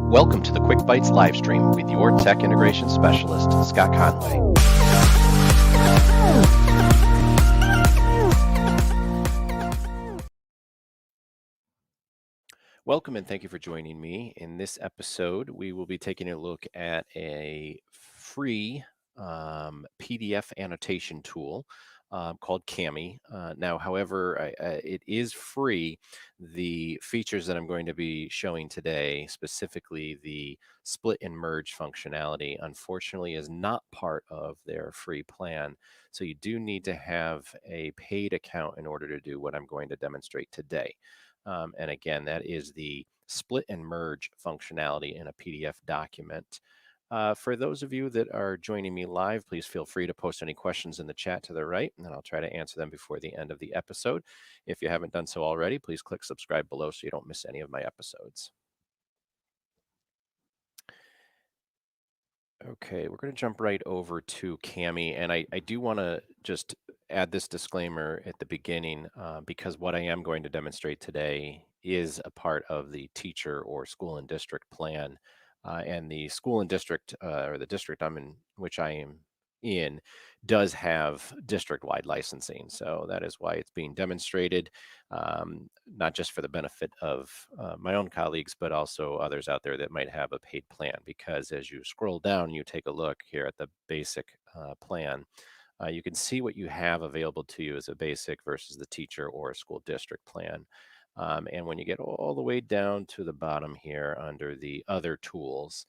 Welcome to the Quick Bytes live stream with your tech integration specialist, Scott Conway. Welcome and thank you for joining me. In this episode, we will be taking a look at a free PDF annotation tool called Cami. Now, however, it is free. The features that I'm going to be showing today, specifically the split and merge functionality, unfortunately is not part of their free plan. So you do need to have a paid account in order to do what I'm going to demonstrate today. And again, that is the split and merge functionality in a PDF document. For those of you that are joining me live, please feel free to post any questions in the chat to the right, and I'll try to answer them before the end of the episode. If you haven't done so already, please click subscribe below so you don't miss any of my episodes. Okay, we're going to jump right over to Cami, and I do want to just add this disclaimer at the beginning because what I am going to demonstrate today is a part of the teacher or school and district plan, and the school and district or the district I'm in, which I am in, does have district-wide licensing, so that is why it's being demonstrated, not just for the benefit of my own colleagues, but also others out there that might have a paid plan. Because as you scroll down, you take a look here at the basic plan, you can see what you have available to you as a basic versus the teacher or school district plan. And when you get all the way down to the bottom here under the other tools,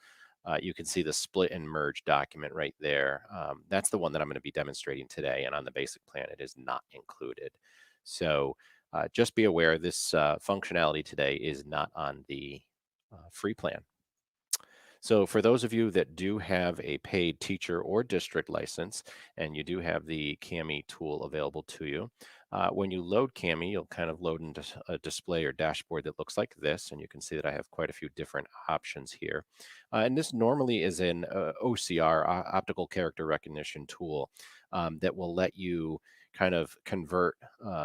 you can see the split and merge document right there. That's the one that I'm going to be demonstrating today. And on the basic plan, it is not included. So just be aware this functionality today is not on the free plan. So for those of you that do have a paid teacher or district license, and you do have the Cami tool available to you, when you load Cami, you'll kind of load into a display or dashboard that looks like this, and you can see that I have quite a few different options here. And this normally is an OCR, optical character recognition tool, that will let you kind of convert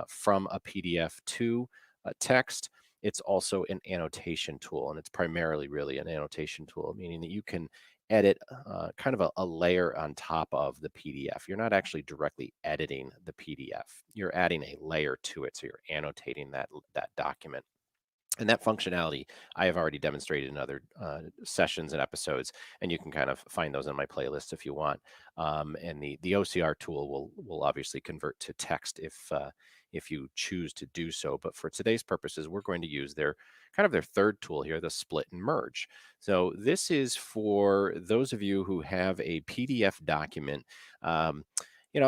from a PDF to text. It's also an annotation tool, and it's primarily really an annotation tool, meaning that you can edit kind of a layer on top of the PDF. You're not actually directly editing the PDF. You're adding a layer to it, so you're annotating that document. And that functionality I have already demonstrated in other sessions and episodes, and you can kind of find those in my playlist if you want. And the OCR tool will obviously convert to text if you choose to do so. But for today's purposes, we're going to use their kind of their third tool here, the split and merge. So this is for those of you who have a PDF document. I'll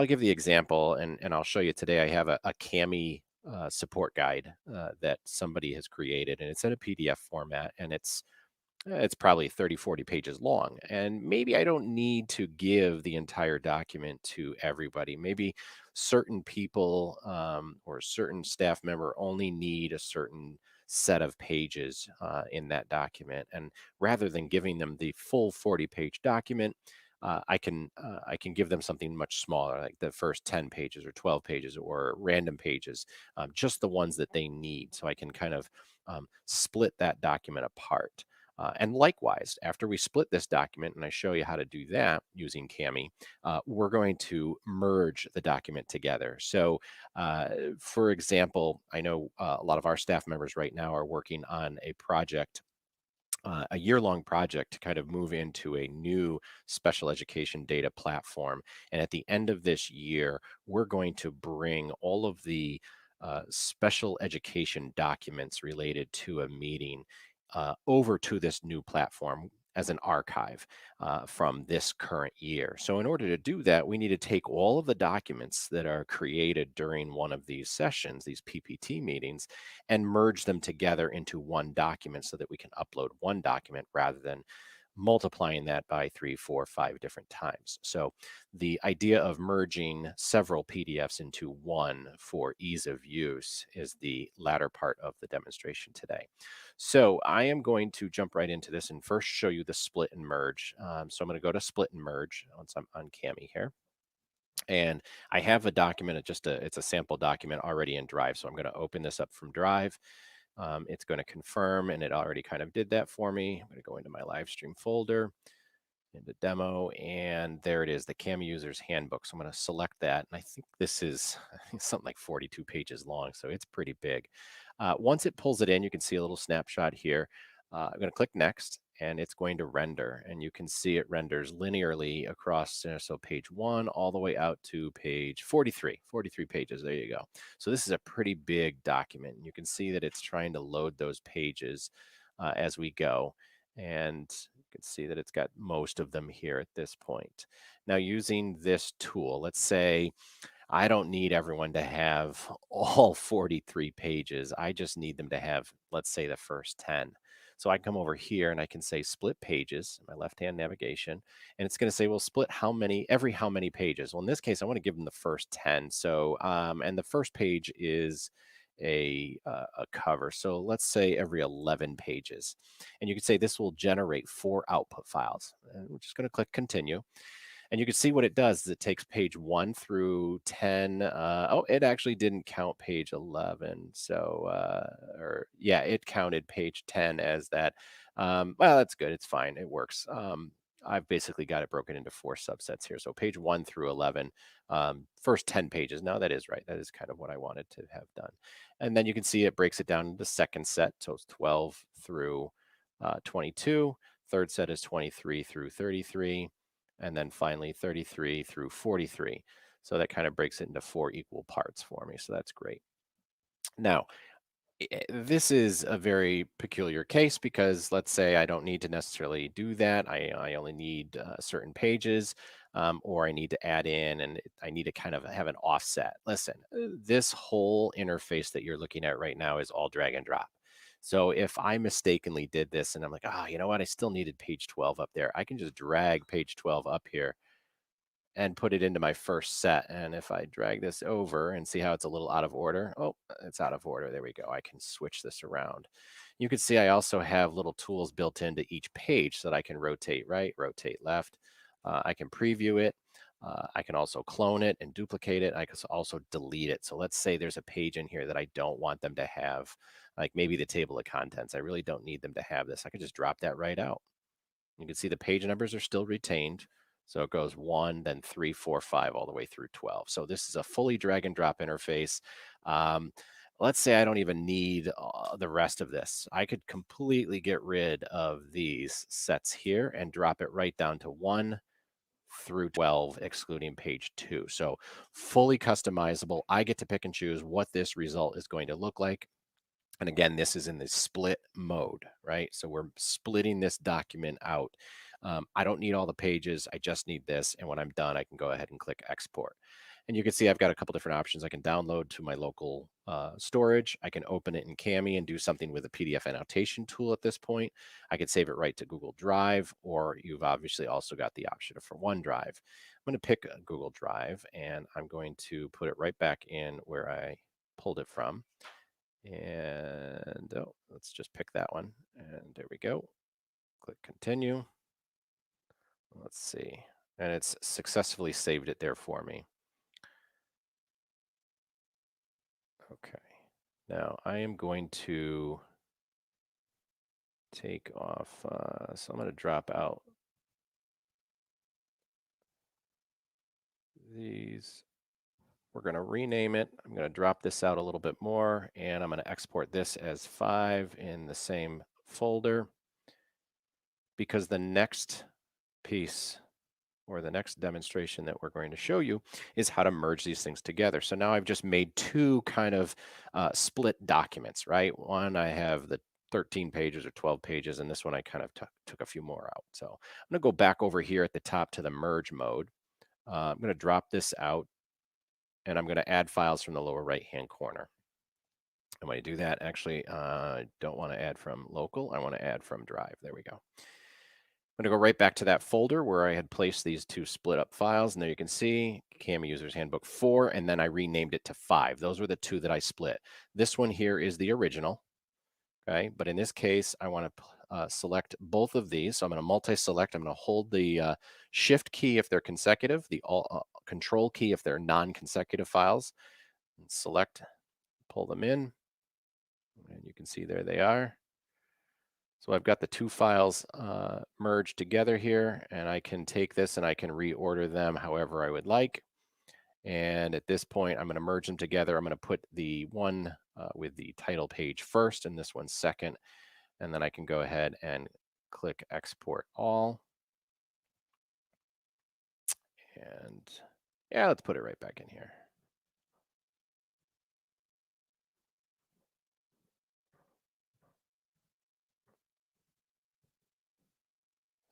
give the example, and I'll show you today. I have a Cami support guide that somebody has created, and it's in a PDF format, and it's probably 30-40 pages long, and maybe I don't need to give the entire document to everybody. Maybe certain people or certain staff member only need a certain set of pages in that document, and rather than giving them the full 40-page document, I can give them something much smaller, like the first 10 pages or 12 pages or random pages, just the ones that they need. So I can kind of split that document apart. And likewise, after we split this document, and I show you how to do that using Cami, we're going to merge the document together. So, for example, I know a lot of our staff members right now are working on a project, a year-long project to kind of move into a new special education data platform. And at the end of this year, we're going to bring all of the special education documents related to a meeting over to this new platform as an archive from this current year. So in order to do that, we need to take all of the documents that are created during one of these sessions, these PPT meetings, and merge them together into one document so that we can upload one document rather than multiplying that by 3, 4, 5 different times. So the idea of merging several PDFs into one for ease of use is the latter part of the demonstration today. So I am going to jump right into this and first show you the split and merge. So I'm going to go to split and merge once I'm on Cami here. And I have a document, it's a sample document already in Drive. So I'm going to open this up from Drive. It's going to confirm, and it already kind of did that for me. I'm going to go into my live stream folder, into demo, and there it is, the CAM user's handbook. So I'm going to select that, and I think this is I think something like 42 pages long, so it's pretty big. Once it pulls it in, you can see a little snapshot here. I'm going to click next, and it's going to render, and you can see it renders linearly across, so page 1 all the way out to page 43 pages. There you go. So this is a pretty big document. You can see that it's trying to load those pages as we go, and you can see that it's got most of them here at this point. Now, using this tool, let's say I don't need everyone to have all 43 pages. I just need them to have, let's say, the first 10. So I come over here and I can say split pages, my left-hand navigation, and it's going to say, well, split how many, every how many pages? Well, in this case, I want to give them the first 10. So, and the first page is a cover. So let's say every 11 pages. And you can say this will generate 4 output files. And we're just going to click continue. And you can see what it does is it takes page 1 through 10. Oh, it actually didn't count page 11. So, or yeah, it counted page 10 as that. Well, that's good. It's fine. It works. I've basically got it broken into 4 subsets here. So page 1 through 11, first 10 pages. Now that is right. That is kind of what I wanted to have done. And then you can see it breaks it down into the second set. So it's 12 through 22. Third set is 23 through 33, and then finally 33 through 43. So that kind of breaks it into 4 equal parts for me. So that's great. Now, this is a very peculiar case because let's say I don't need to necessarily do that. I only need certain pages, or I need to add in and I need to kind of have an offset. Listen, this whole interface that you're looking at right now is all drag and drop. So if I mistakenly did this and I'm like, ah, you know what, I still needed page 12 up there, I can just drag page 12 up here and put it into my first set. And if I drag this over and see how it's a little out of order, oh, it's out of order. There we go. I can switch this around. You can see I also have little tools built into each page so that I can rotate right, rotate left. I can preview it. I can also clone it and duplicate it. I can also delete it. So let's say there's a page in here that I don't want them to have, like maybe the table of contents. I really don't need them to have this. I could just drop that right out. You can see the page numbers are still retained. So it goes 1, then 3, 4, 5, all the way through 12. So this is a fully drag and drop interface. Um, let's say I don't even need the rest of this. I could completely get rid of these sets here and drop it right down to 1 through 12, excluding page 2. So fully customizable. I get to pick and choose what this result is going to look like. And again, this is in the split mode, right? So we're splitting this document out. I don't need all the pages. I just need this. And when I'm done, I can go ahead and click export. And you can see I've got a couple different options. I can download to my local storage. I can open it in Cami and do something with a PDF annotation tool at this point. I could save it right to Google Drive, or you've obviously also got the option for OneDrive. I'm going to pick Google Drive, and I'm going to put it right back in where I pulled it from. And oh, let's just pick that one. And there we go. Click continue. Let's see. And it's successfully saved it there for me. Okay. Now I am going to take off. So I'm going to drop out these. We're going to rename it. I'm going to drop this out a little bit more, and I'm going to export this as 5 in the same folder, because the next piece or the next demonstration that we're going to show you is how to merge these things together. So now I've just made 2 kind of split documents, right? One, I have the 13 pages or 12 pages, and this one I kind of took a few more out. So I'm going to go back over here at the top to the merge mode. I'm going to drop this out, and I'm going to add files from the lower right-hand corner. And when I do that, actually, I don't want to add from local. I want to add from drive. There we go. I'm going to go right back to that folder where I had placed these 2 split up files. And there you can see CAMI User's Handbook 4, and then I renamed it to 5. Those were the 2 that I split. This one here is the original, okay? But in this case, I want to select both of these. So I'm going to multi-select. I'm going to hold the Shift key if they're consecutive, the Control key if they're non-consecutive files, and select, pull them in. And you can see there they are. So I've got the two files merged together here, and I can take this and I can reorder them however I would like. And at this point, I'm going to merge them together. I'm going to put the one with the title page first and this one second. And then I can go ahead and click export all. And yeah, let's put it right back in here.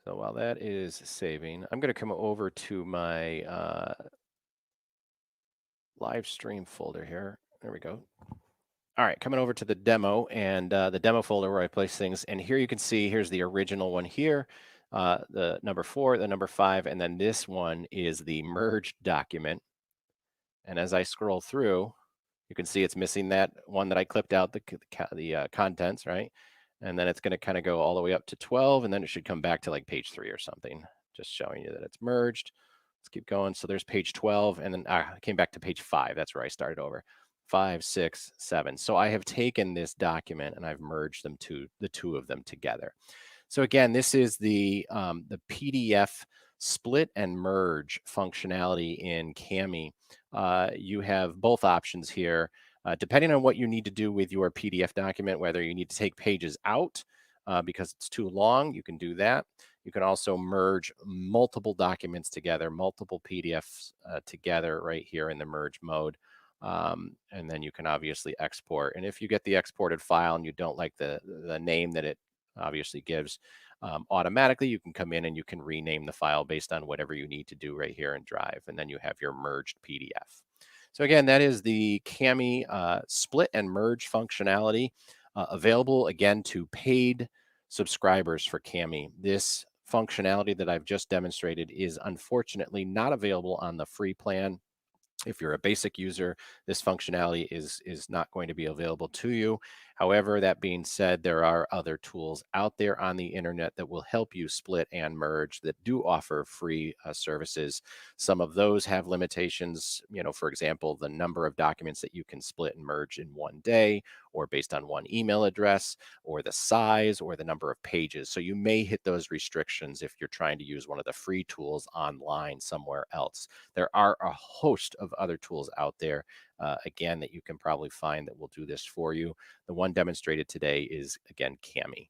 So while that is saving, I'm going to come over to my live stream folder here. There we go. All right, coming over to the demo and the demo folder where I place things. And here you can see, here's the original one here, the number 4, the number 5, and then this one is the merged document. And as I scroll through, you can see it's missing that one that I clipped out, the contents, right? And then it's going to kind of go all the way up to 12, and then it should come back to like page 3 or something, just showing you that it's merged. Let's keep going. So there's page 12, and then I came back to page 5. That's where I started over. 5, 6, 7. So I have taken this document and I've merged them to the two of them together. So again, this is the PDF split and merge functionality in Cami. You have both options here. Depending on what you need to do with your PDF document, whether you need to take pages out because it's too long, you can do that. You can also merge multiple documents together, multiple PDFs together right here in the merge mode. And then you can obviously export. And if you get the exported file and you don't like the name that it obviously gives, automatically you can come in and you can rename the file based on whatever you need to do right here in Drive. And then you have your merged PDF. So again, that is the Cami split and merge functionality available again to paid subscribers for Cami. This functionality that I've just demonstrated is unfortunately not available on the free plan. If you're a basic user, this functionality is not going to be available to you. However, that being said, there are other tools out there on the internet that will help you split and merge that do offer free services. Some of those have limitations, for example, the number of documents that you can split and merge in one day, or based on one email address, or the size, or the number of pages. So you may hit those restrictions if you're trying to use one of the free tools online somewhere else. There are a host of other tools out there, again, that you can probably find that will do this for you. The one demonstrated today is, again, Cami.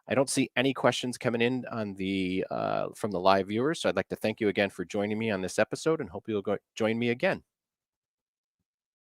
I don't see any questions coming in on the from the live viewers, so I'd like to thank you again for joining me on this episode and hope you'll join me again.